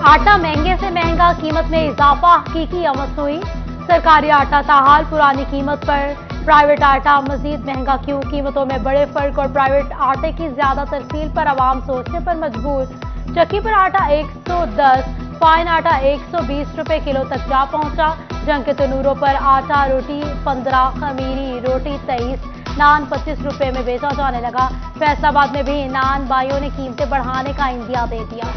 आटा महंगे से महंगा, कीमत में इजाफा हकीकी अमस हुई। सरकारी आटा ताहाल पुरानी कीमत पर, प्राइवेट आटा मजीद महंगा क्यों? कीमतों में बड़े फर्क और प्राइवेट आटे की ज्यादा तरसील पर आवाम सोचने पर मजबूर। चक्की पर आटा 110, फाइन आटा 120 रुपए किलो तक जा पहुंचा। जंग के तनूरों पर आटा रोटी 15, खमीरी रोटी 23, नान 25 रुपए में बेचा जाने लगा। फैसलाबाद में भी नान भाइयों ने कीमतें बढ़ाने का इंदिया दे दिया।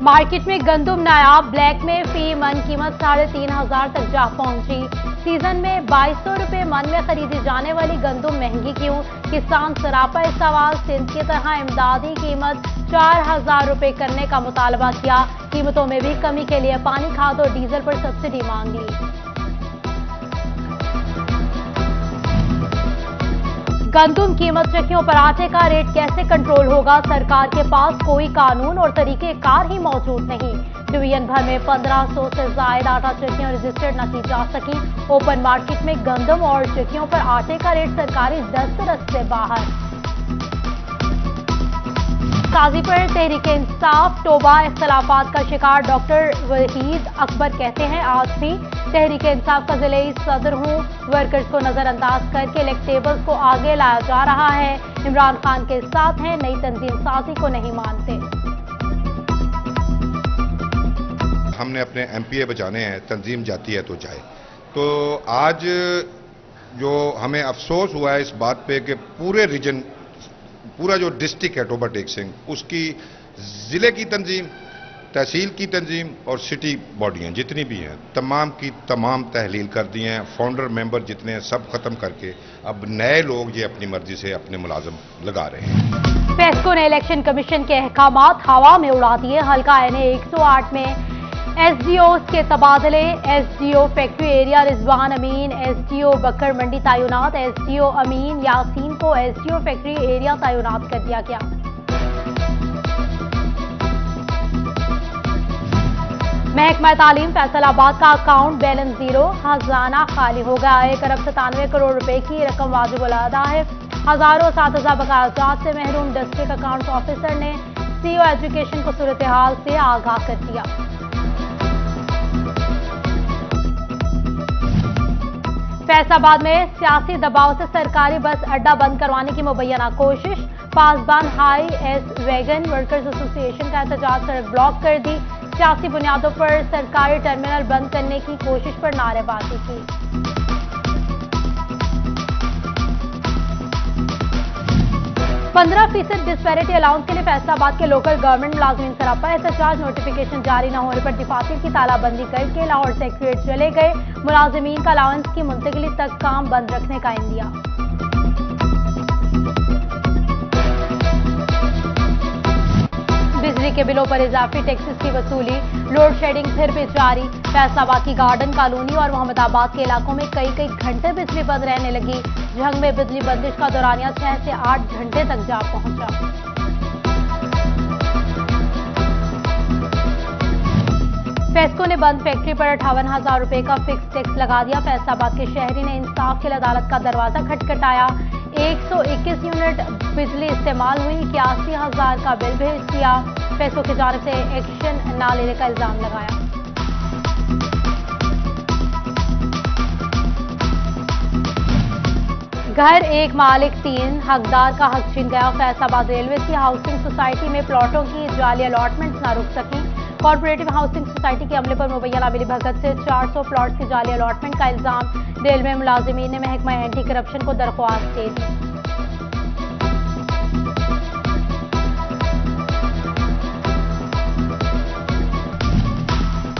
मार्केट में गंदुम नायाब, ब्लैक में फी मन कीमत 3,500 तक जा पहुंची। सीजन में 2200 रुपए मन में खरीदी जाने वाली गंदुम महंगी क्यों? किसान सरापा इस सवाल। सिंध की तरह इमदादी कीमत 4000 रुपए करने का मुतालबा किया। कीमतों में भी कमी के लिए पानी, खाद और डीजल पर सब्सिडी मांग ली। गंदुम कीमत, चक्कियों पर आटे का रेट कैसे कंट्रोल होगा? सरकार के पास कोई कानून और तरीकेकार ही मौजूद नहीं। डिवीजन भर में 1500 से ज्यादा आटा चक्कियां रजिस्टर्ड न की जा सकी। ओपन मार्केट में गंदम और चक्कियों पर आटे का रेट सरकारी दस्तरस से बाहर। काजी पर तहरीक इंसाफ टोबा इख्तलाफात का शिकार। डॉक्टर वहीद अकबर कहते हैं, आज भी तहरीक इंसाफ का जिले सदर हूं। वर्कर्स को नजरअंदाज करके इलेक्टेबल्स को आगे लाया जा रहा है। इमरान खान के साथ हैं, नई तंजीम साजी को नहीं मानते। हमने अपने एमपीए बचाने हैं, तंजीम जाती है तो जाए। तो आज जो हमें अफसोस हुआ है इस बात पे कि पूरे रीजन, पूरा जो डिस्ट्रिक्ट है टोबा टेक सिंह, उसकी जिले की तंजीम, तहसील की तंजीम और सिटी बॉडियां जितनी भी हैं, तमाम की तमाम तहलील कर दी हैं। फाउंडर मेंबर जितने हैं सब खत्म करके अब नए लोग ये अपनी मर्जी से अपने मुलाजिम लगा रहे हैं। पेस्को ने इलेक्शन कमीशन के अहकामात हवा में उड़ा दिए। हल्का NA 108 में SDO के तबादले। SDO फैक्ट्री एरिया रिजवान अमीन SDO बकर मंडी तैनात। SDO अमीन यासीन को SDO फैक्ट्री एरिया तैनात कर दिया गया। महकमा तालीम फैसलाबाद का अकाउंट बैलेंस 0, खजाना खाली हो गया। 1 अरब 97 करोड़ रुपए की रकम वाजिब अदा है। हजारों साथीजा बकायाजात से महरूम। डिस्ट्रिक्ट अकाउंट्स ऑफिसर ने CO एजुकेशन को सूरत हाल से आगाह कर दिया। फैसलाबाद में सियासी दबाव से सरकारी बस अड्डा बंद करवाने की मुबैना कोशिश। पासबान Hiace wagon workers association का एहतजाज, सड़क ब्लॉक कर दी। सियासी बुनियादों पर सरकारी टर्मिनल बंद करने की कोशिश पर नारेबाजी की। 15% डिस्पैरिटी अलाउंस के लिए फैसलाबाद के लोकल गवर्नमेंट मुलाजमीन सरापा एहतजाज। नोटिफिकेशन जारी न होने पर दफातर की तालाबंदी करके लाहौर सेक्रेटेरिएट चले गए। मुलाजमीन का अलाउंस की मुंतकिली तक काम बंद रखने का इंदिया। बिजली के बिलों पर इजाफी टैक्सेस की वसूली। लोड शेडिंग फिर भी जारी। फैसलाबाद की गार्डन कॉलोनी और मोहम्मदाबाद के इलाकों में कई घंटे बिजली बंद रहने लगी। जंग में बिजली बंदिश का दौरानिया 6 से 8 घंटे तक जा पहुंचा। फेस्को ने बंद फैक्ट्री पर 58,000 रुपए का फिक्स टैक्स लगा दिया। फैसलाबाद के शहरी ने इंसाफ के लिए अदालत का दरवाजा खटखटाया। 121 यूनिट बिजली इस्तेमाल हुई। 81,000 का बिल भेज दिया। फेस्को की जानिब से एक्शन न लेने का इल्जाम लगाया। घर एक मालिक 3, हकदार का हक छीन गया। फैसलाबाद रेलवे की हाउसिंग सोसाइटी में प्लॉटों की जाली अलॉटमेंट न रुक सकी। कॉर्पोरेटिव हाउसिंग सोसाइटी के अमले पर मुबैना मिली भगत से 400 प्लॉट की जाली अलॉटमेंट का इल्जाम। रेलवे मुलाजिमीन ने महकमा एंटी करप्शन को दरख्वास्त दे दी।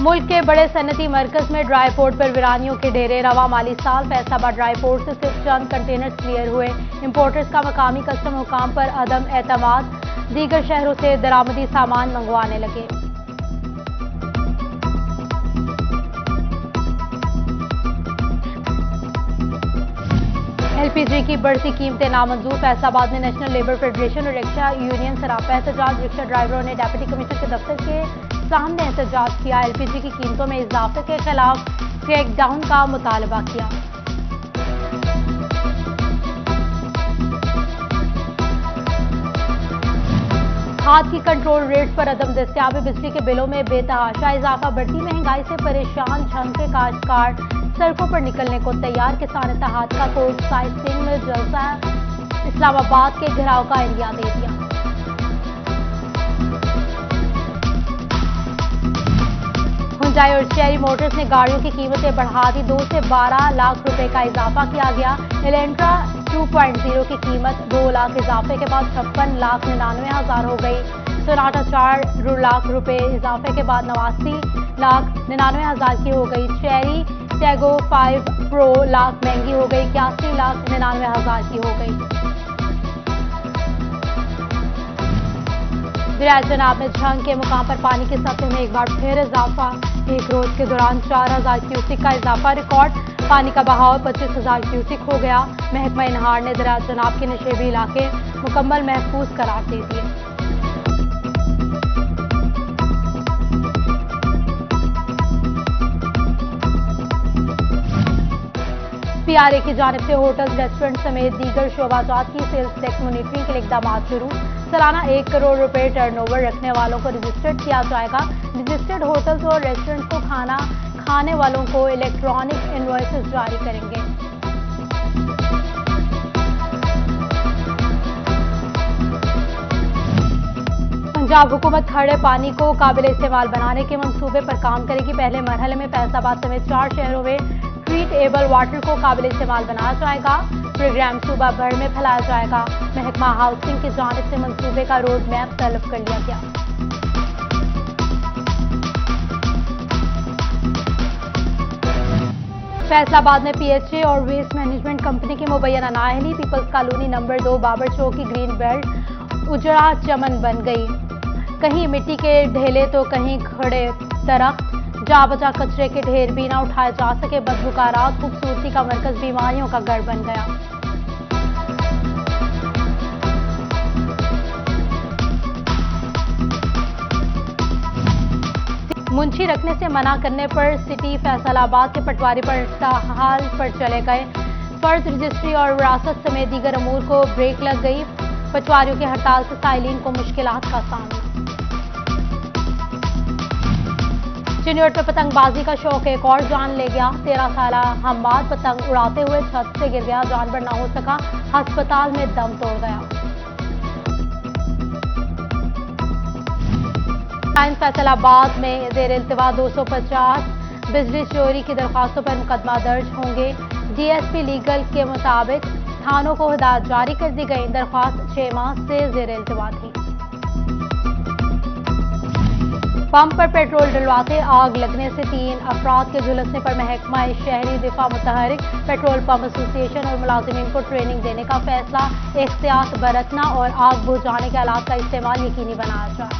मुल्क के बड़े सनती मरकज में ड्राई पोर्ट पर वीरानियों के डेरे। रवा माली साल फैसलाबाद ड्राई पोर्ट से सिर्फ चंद कंटेनर्स क्लियर हुए। इंपोर्टर्स का मकामी कस्टम हुकाम पर अदम एतमाद। दीगर शहरों से दरामदी सामान मंगवाने लगे। LPG की बढ़ती कीमतें नामंजूर। फैसलाबाद में नेशनल लेबर फेडरेशन और रिक्शा यूनियन सरापा एहतजाज। रिक्शा ड्राइवरों ने डेप्यूटी कमिश्नर के दफ्तर के सामने एहतजाज किया। LPG की कीमतों में इजाफे के खिलाफ क्रैकडाउन का मुतालबा किया। खाद की कंट्रोल रेट पर अदम दस्तियाबी, बिजली के बिलों में बेतहाशा इजाफा, बढ़ती महंगाई से परेशान झंग के काश्तकार सड़कों पर निकलने को तैयार। किसान इत्तेहाद का कोर्ट साइड सिंह में जलसा, इस्लामाबाद के घेराव का इंडिया दे दिया। हुंडई और चेरी मोटर्स ने गाड़ियों की कीमतें बढ़ा दी, 2 से 12 लाख रुपए का इजाफा किया गया। एलेंट्रा 2.0 की कीमत 2 लाख इजाफे के बाद 56,99,000 हो गई। सोनाटा 4 लाख रुपए इजाफे के बाद 89,99,000 की हो गई। चेरी टैगो 5 प्रो लाख महंगी हो गई, 81,99,000 की हो गई। दरिया चनाब में झंग के मुकाम पर पानी के सतह में एक बार फिर इजाफा, एक रोज के दौरान 4,000 क्यूसिक का इजाफा रिकॉर्ड। पानी का बहाव 25,000 क्यूसिक हो गया। महकमा इनहार ने दरिया चनाब के नशेबी इलाके मुकम्मल महफूज करार दे दिए। पीआरए की जानिब से होटल, रेस्टोरेंट समेत दीगर शोबाजात की सेल्स टैक्स मॉनिटरिंग के लिए इकदाम शुरू। सालाना 1 करोड़ रुपए टर्नओवर रखने वालों को रजिस्टर्ड किया जाएगा। रजिस्टर्ड होटल्स और रेस्टोरेंट्स को खाना खाने वालों को इलेक्ट्रॉनिक इनवॉइसेस जारी करेंगे। पंजाब हुकूमत खड़े पानी को काबिल इस्तेमाल बनाने के मंसूबे पर काम करेगी। पहले मरहले में फैसलाबाद समेत 4 शहरों में ट्रीटेबल वाटर को काबिल इस्तेमाल बनाया जाएगा। प्रोग्राम सूबा भर में फैलाया जाएगा। महकमा हाउसिंग की जानिब से मंसूबे का रोड मैप तलब कर लिया गया। फैसलाबाद में पीएचए और वेस्ट मैनेजमेंट कंपनी की मुबैना नाअहली। पीपल्स कॉलोनी नंबर 2 बाबर चौक की ग्रीन बेल्ट उजड़ा चमन बन गई। कहीं मिट्टी के ढेले तो कहीं खड़े दरख्त, जा बचा कचरे के ढेर भी ना उठाए जा सके। बदबूकारात खूबसूरती का मरकज बीमारियों का घर बन गया। मुंशी रखने से मना करने पर सिटी फैसलाबाद के पटवारी पर हड़ताल पर चले गए। फर्ज रजिस्ट्री और विरासत समेत दीगर अमूर को ब्रेक लग गई। पटवारियों की हड़ताल से साइलिन को मुश्किलात का सामना। चिन्योट में पतंगबाजी का शौक एक और जान ले गया। 13 साला हमबाद पतंग उड़ाते हुए छत से गिर गया, जानवर न हो सका, अस्पताल में दम तोड़ गया। साइंस फैसलाबाद में जेर इल्तिवा 250 बिजली चोरी की दरखास्तों पर मुकदमा दर्ज होंगे। डीएसपी लीगल के मुताबिक थानों को हिदायत जारी कर दी गई। दरखास्त 6 माह से जेर इल्तिवा थी। पंप पर पेट्रोल डलवाते आग लगने से 3 अफराद के झुलसने पर महकमा शहरी दिफा मुतहरिक, पेट्रोल पंप एसोसिएशन और मुलाजिमीन को ट्रेनिंग देने का फैसला। एहतियात बरतना और आग बुझाने के आलात का इस्तेमाल यकीनी बनाया जाए।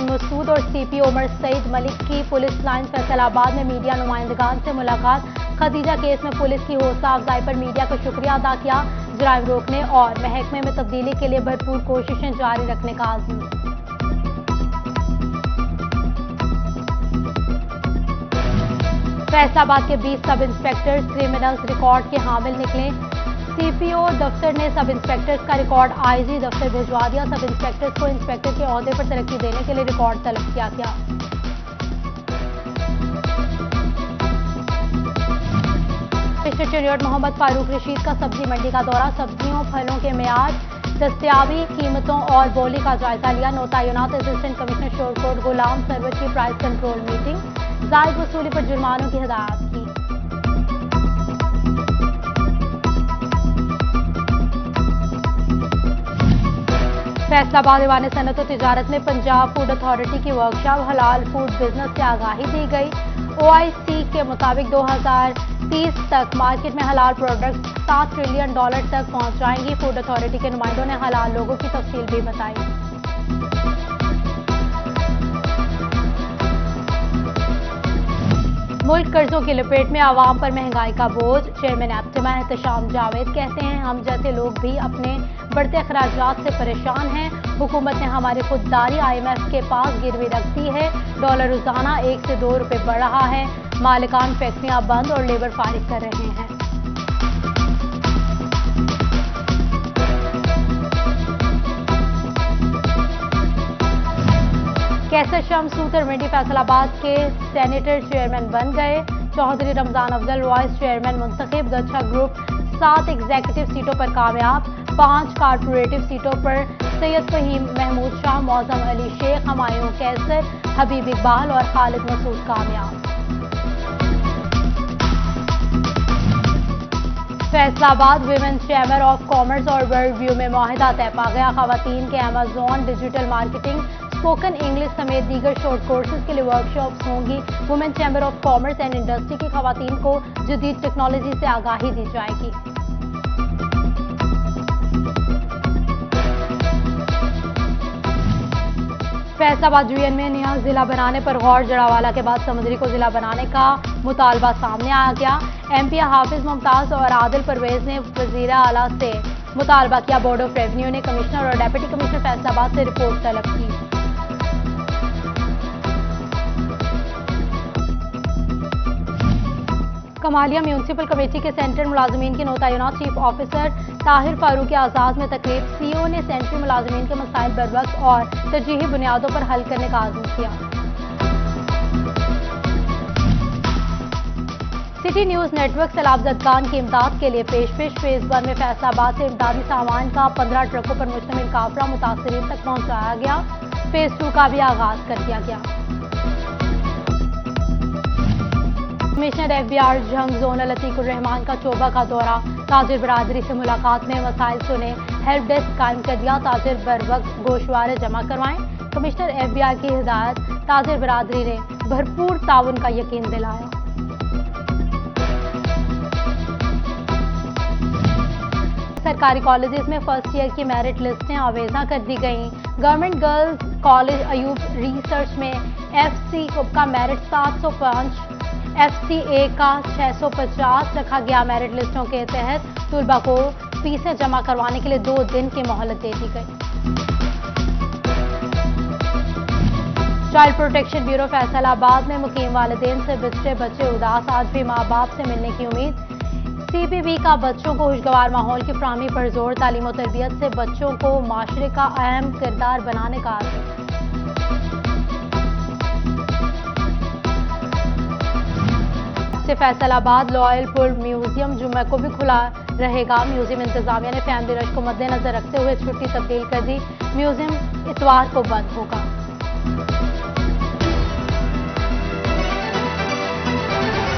मसूद और सीपी उमर सईद मलिक की पुलिस लाइन फैसलाबाद में मीडिया नुमाइंदगान से मुलाकात। खदीजा केस में पुलिस की हौसला अफजाई पर मीडिया को शुक्रिया अदा किया। जराइम रोकने और महकमे में तब्दीली के लिए भरपूर कोशिशें जारी रखने का आज़म। फैसलाबाद के 20 सब इंस्पेक्टर्स क्रिमिनल्स रिकॉर्ड के हामिल निकले। सीपीओ दफ्तर ने सब इंस्पेक्टर्स का रिकॉर्ड आईजी दफ्तर भिजवा दिया। सब इंस्पेक्टर्स को इंस्पेक्टर के ओहदे पर तरक्की देने के लिए रिकॉर्ड तलब किया गया। चिन्योट मोहम्मद फारूक रशीद का सब्जी मंडी का दौरा। सब्जियों फलों के मेयार, दस्तियाबी, कीमतों और बोली का जायजा लिया। नो तैनात असिस्टेंट कमिश्नर शोरकोट गुलाम सरवर की प्राइस कंट्रोल मीटिंग। जायद वसूली पर जुर्मानों की हिदायत की। फैसलाबाद दीवान सनत और तिजारत में पंजाब फूड अथॉरिटी की वर्कशॉप। हलाल फूड बिजनेस से आगाही दी गई। ओआईसी के मुताबिक 2030 तक मार्केट में हलाल प्रोडक्ट्स $7 ट्रिलियन तक पहुंच जाएंगी। फूड अथॉरिटी के नुमाइंदों ने हलाल लोगों की तफसील भी बताई। मुल्क कर्जों की लपेट में, आवाम पर महंगाई का बोझ। चेयरमैन एप्टिमा एहतशाम जावेद कहते हैं, हम जैसे लोग भी अपने बढ़ते अखराजात से परेशान हैं। हुकूमत ने हमारी खुददारी IMF के पास गिरवी रख दी है। डॉलर रोजाना 1 से 2 रुपए बढ़ रहा है। मालिकान फैक्ट्रियां बंद और लेबर फारिग कर रहे हैं। कैसर शम्स सूत्रमंडी फैसलाबाद के सेनेटर चेयरमैन बन गए। चौधरी रमजान अफजल वाइस चेयरमैन मुंतखब। गच्छा ग्रुप 7 एग्जीक्यूटिव सीटों पर कामयाब। 5 कारपोरेटिव सीटों पर सैयद फहीम महमूद शाह, मौजम अली शेख, हमायूं कैसर, हबीब इकबाल और खालिद मसूद कामयाब। Faisalabad women's chamber of commerce और वर्ल्ड व्यू में मुआहिदा तय पा गया। खवातीन के Amazon, digital marketing, spoken English समेत दीगर शॉर्ट कोर्सेज के लिए वर्कशॉप्स होंगी। Women chamber of commerce and industry की खवातीन को जदीद टेक्नोलॉजी से आगाही दी जाएगी। फैसलाबाद यूएन में नया जिला बनाने पर गौर। जड़ावाला के बाद समुद्री को जिला बनाने का मुतालबा सामने आ गया। एमपी हाफिज मुमताज और आदिल परवेज ने वजीर आला से मुतालबा किया। बोर्ड ऑफ रेवेन्यू ने कमिश्नर और डिप्टी कमिश्नर फैसलाबाद से रिपोर्ट तलब की। कमालिया म्यूनसिपल कमेटी के सेंट्रल मुलाजमीन के नौतयनात चीफ ऑफिसर ताहिर फारूक आजाद में तकरीब। सीईओ ने सेंट्रल मुलाजमीन के मसाइल बरवक्त और तरजीही बुनियादों पर हल करने का आज़म किया। सिटी न्यूज नेटवर्क सैलाब ज़दगान की इमदाद के लिए पेश फेज 1 में फैसलाबाद से इमदादी सामान का 15 ट्रकों पर मुश्तमिल काफिला मुतासरीन तक पहुंचाया गया। फेज 2 का भी आगाज कर दिया गया। कमिश्नर एफबीआर जंग जोनल अतीकुर रहमान का चोबा का दौरा। ताजिर बरादरी से मुलाकात में मसाइल सुने। हेल्प डेस्क कायम कर दिया। ताजिर बर वक्त गोशवारे जमा करवाएं। कमिश्नर एफबीआर की हिदायत। ताजिर बरादरी ने भरपूर ताउन का यकीन दिलाया। सरकारी कॉलेजेस में फर्स्ट ईयर की मेरिट लिस्टें आवेजा कर दी गईं। Government girls college Ayub research में एफसी का मेरिट 705, एफसीए का 650 रखा गया। मेरिट लिस्टों के तहत तुलबा को फीसें जमा करवाने के लिए 2 दिन की मोहलत दे दी गई। चाइल्ड प्रोटेक्शन ब्यूरो फैसलाबाद में मुकीम वालिदैन से बिछड़े बच्चे उदास। आज भी माँ बाप से मिलने की उम्मीद। सीपीबी का बच्चों को खुशगवार माहौल की फराहमी पर जोर। तालीम और तरबियत से बच्चों को माशरे का अहम किरदार बनाने का आज़म। फैसलाबाद लॉयल पुल म्यूजियम जुम्मे को भी खुला रहेगा। म्यूजियम इंतजामिया ने फैमिली रश को मद्देनजर रखते हुए छुट्टी तब्दील कर दी। म्यूजियम इतवार को बंद होगा।